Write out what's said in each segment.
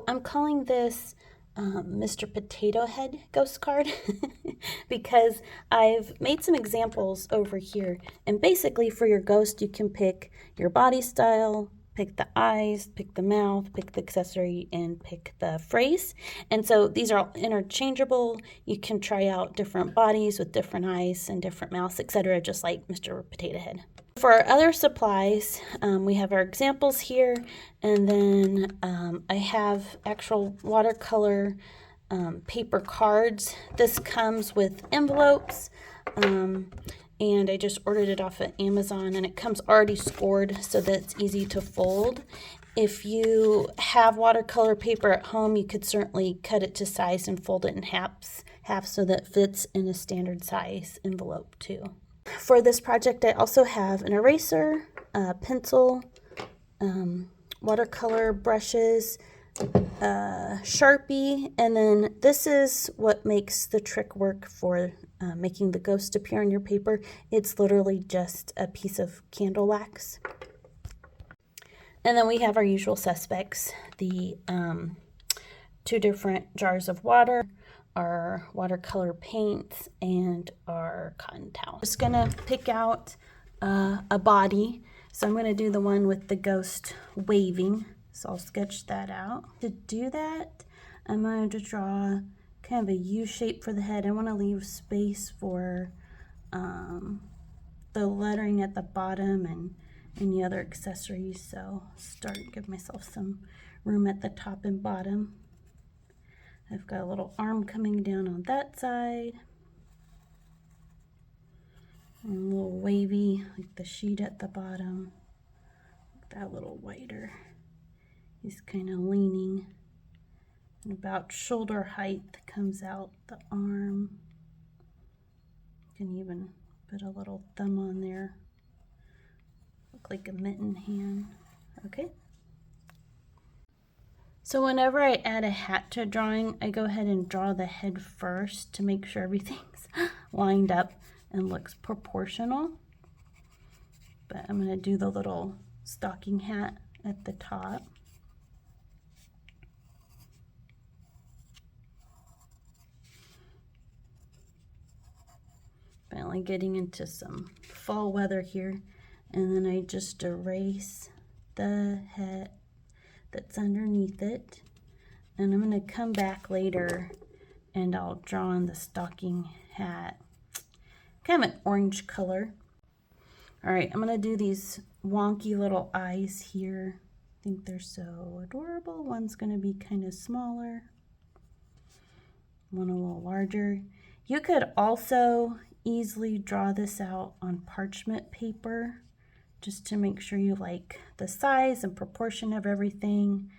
So I'm calling this Mr. Potato Head ghost card because I've made some examples over here. And basically for your ghost, you can pick your body style, pick the eyes, pick the mouth, pick the accessory, and pick the phrase. And so these are all interchangeable. You can try out different bodies with different eyes and different mouths, etc., just like Mr. Potato Head. For our other supplies, we have our examples here, and then I have actual watercolor paper cards. This comes with envelopes, and I just ordered it off of Amazon, and it comes already scored so that it's easy to fold. If you have watercolor paper at home, you could certainly cut it to size and fold it in half so that it fits in a standard size envelope too. For this project, I also have an eraser, a pencil, watercolor brushes, Sharpie, and then this is what makes the trick work for making the ghost appear on your paper. It's literally just a piece of candle wax. And then we have our usual suspects, the 2 different jars of water, our watercolor paints, and our cotton towel. Just gonna pick out a body. So I'm gonna do the one with the ghost waving. So I'll sketch that out. To do that, I'm going to draw kind of a U shape for the head. I want to leave space for the lettering at the bottom and any other accessories. So give myself some room at the top and bottom. I've got a little arm coming down on that side. And a little wavy, like the sheet at the bottom. That a little wider. He's kind of leaning. And about shoulder height comes out the arm. You can even put a little thumb on there. Look like a mitten hand. Okay. So whenever I add a hat to a drawing, I go ahead and draw the head first to make sure everything's lined up and looks proportional. But I'm going to do the little stocking hat at the top. Finally getting into some fall weather here. And then I just erase the head that's underneath it, and I'm going to come back later and I'll draw on the stocking hat kind of an orange color. All right, I'm going to do these wonky little eyes here. I think they're so adorable. One's going to be kind of smaller, one a little larger. You could also easily draw this out on parchment paper, just to make sure you like the size and proportion of everything.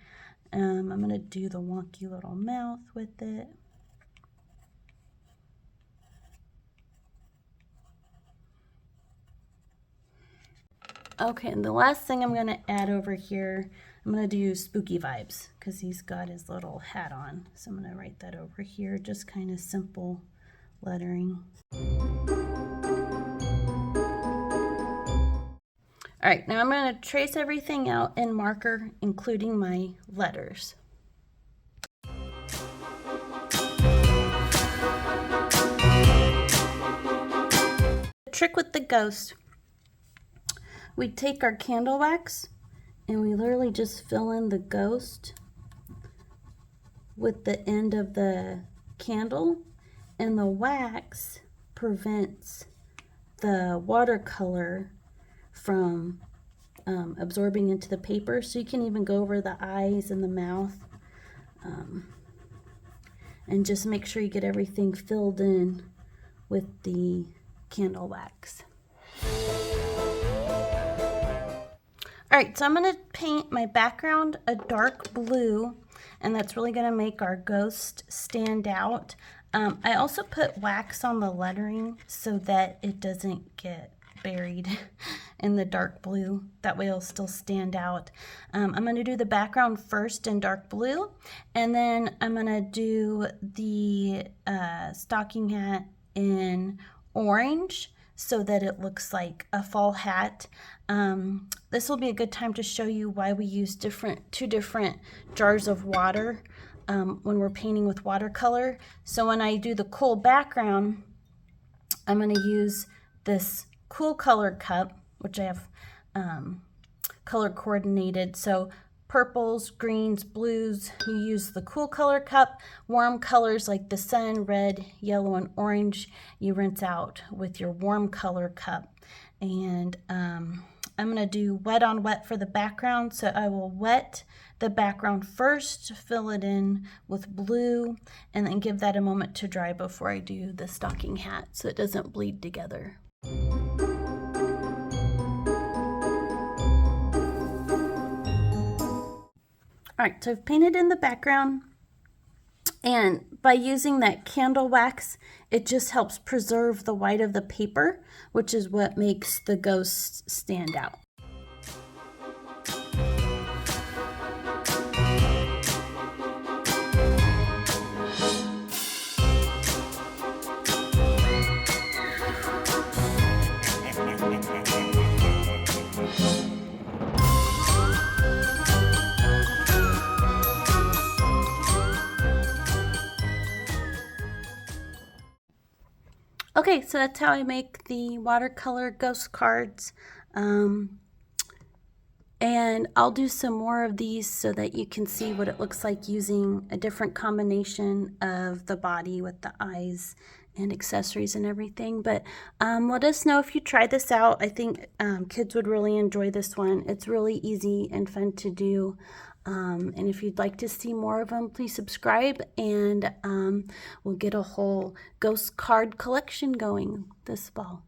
I'm going to do the wonky little mouth with it. Okay, and the last thing I'm going to add over here, I'm going to do spooky vibes because he's got his little hat on. So I'm going to write that over here, just kind of simple lettering. All right, now I'm going to trace everything out in marker, including my letters. The trick with the ghost, we take our candle wax and we literally just fill in the ghost with the end of the candle, and the wax prevents the watercolor from absorbing into the paper, so you can even go over the eyes and the mouth and just make sure you get everything filled in with the candle wax. All right, so I'm going to paint my background a dark blue, and that's really going to make our ghost stand out. I also put wax on the lettering so that it doesn't get buried in the dark blue. That way it'll still stand out. I'm going to do the background first in dark blue, and then I'm going to do the stocking hat in orange so that it looks like a fall hat. This will be a good time to show you why we use two different jars of water when we're painting with watercolor. So when I do the cool background, I'm going to use this cool color cup, which I have color coordinated. So purples, greens, blues, you use the cool color cup. Warm colors like the sun, red, yellow, and orange, you rinse out with your warm color cup. And I'm going to do wet on wet for the background. So I will wet the background first, fill it in with blue, and then give that a moment to dry before I do the stocking hat so it doesn't bleed together. All right, so I've painted in the background, and by using that candle wax, it just helps preserve the white of the paper, which is what makes the ghost stand out. Okay, so that's how I make the watercolor ghost cards. And I'll do some more of these so that you can see what it looks like using a different combination of the body with the eyes and accessories and everything. But let us know if you try this out. I think kids would really enjoy this one. It's really easy and fun to do. And if you'd like to see more of them, please subscribe, and we'll get a whole ghost card collection going this fall.